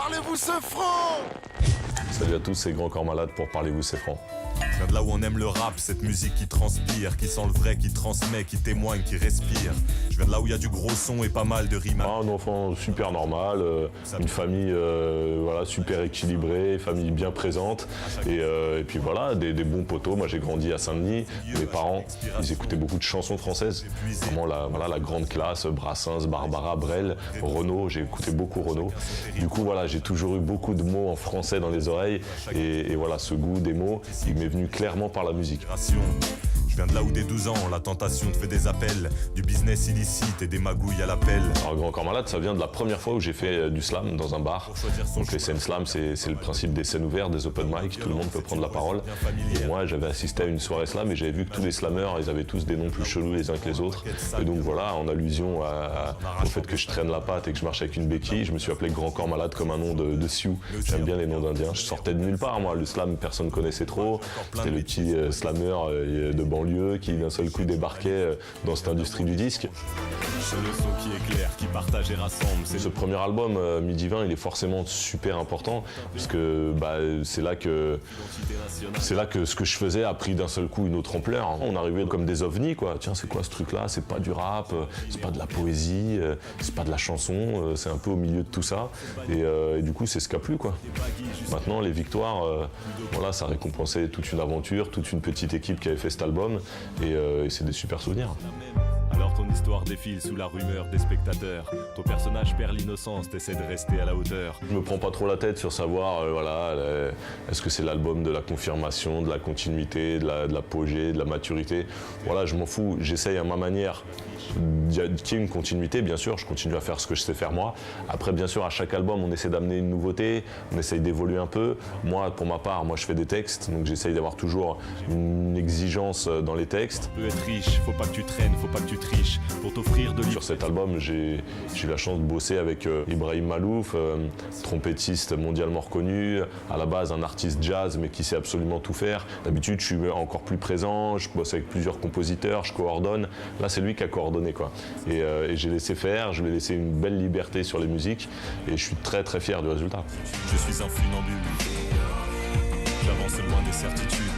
Parlez-vous ce franc. Salut à tous, c'est Grand Corps Malade pour Parlez-vous c'est franc. Je viens de là où on aime le rap, cette musique qui transpire, qui sent le vrai, qui transmet, qui témoigne, qui respire. Je viens de là où il y a du gros son et pas mal de rimes. Un enfant super normal, une famille voilà, super équilibrée, famille bien présente. Et puis voilà, des bons potos. Moi j'ai grandi à Saint-Denis, mes parents, ils écoutaient beaucoup de chansons françaises. Vraiment la grande classe, Brassens, Barbara, Brel, Renaud, j'ai écouté beaucoup Renaud. Du coup voilà, j'ai toujours eu beaucoup de mots en français dans les oreilles. Et voilà, ce goût des mots, il m'est venu clairement par la musique. Je viens de là où dès 12 ans, la tentation te fait des appels, du business illicite et des magouilles à l'appel. Alors Grand Corps Malade, ça vient de la première fois où j'ai fait du slam dans un bar. Donc les scènes slam, c'est le principe des scènes ouvertes, des open mic, tout le monde peut prendre la parole. Et moi, j'avais assisté à une soirée slam et j'avais vu que tous les slammeurs, ils avaient tous des noms plus chelous les uns que les autres. Et donc voilà, en allusion au fait que je traîne la patte et que je marche avec une béquille, je me suis appelé Grand Corps Malade comme un nom de Sioux. J'aime bien les noms d'indiens. Je sortais de nulle part, moi. Le slam, personne ne connaissait trop. C'était le petit slammer de banlieue qui d'un seul coup débarquait dans cette industrie du disque. C'est le son qui éclaire, qui partage et rassemble. Ce premier album, Midi 20, il est forcément super important parce que c'est là que ce que je faisais a pris d'un seul coup une autre ampleur. On arrivait comme des ovnis, quoi. Tiens, c'est quoi ce truc-là? C'est pas du rap, c'est pas de la poésie, c'est pas de la chanson, c'est un peu au milieu de tout ça. Et du coup, c'est ce qu'a plu, quoi. Maintenant, les victoires, voilà, ça récompensait toute une aventure, toute une petite équipe qui avait fait cet album. Et c'est des super souvenirs. Alors ton histoire défile sous la rumeur des spectateurs. Ton personnage perd l'innocence, t'essaies de rester à la hauteur. Je me prends pas trop la tête sur savoir, est-ce que c'est l'album de la confirmation, de la continuité, de l'apogée, de la maturité. Voilà, je m'en fous, j'essaye à ma manière qu'il y ait une continuité, bien sûr, je continue à faire ce que je sais faire moi. Après, bien sûr, à chaque album, on essaie d'amener une nouveauté, on essaye d'évoluer un peu. Moi, pour ma part, je fais des textes, donc j'essaye d'avoir toujours une exigence dans les textes. Tu peux être riche, faut pas que tu traînes, faut pas que tu triches, pour t'offrir de l'île. Sur cet album, j'ai eu la chance de bosser avec Ibrahim Malouf, trompettiste mondialement reconnu, à la base un artiste jazz, mais qui sait absolument tout faire. D'habitude, je suis encore plus présent, je bosse avec plusieurs compositeurs, je coordonne. Là, c'est lui qui a coordonné, quoi. Et j'ai laissé faire, je lui ai laissé une belle liberté sur les musiques, et je suis très très fier du résultat. Je suis un funambule, j'avance loin des certitudes.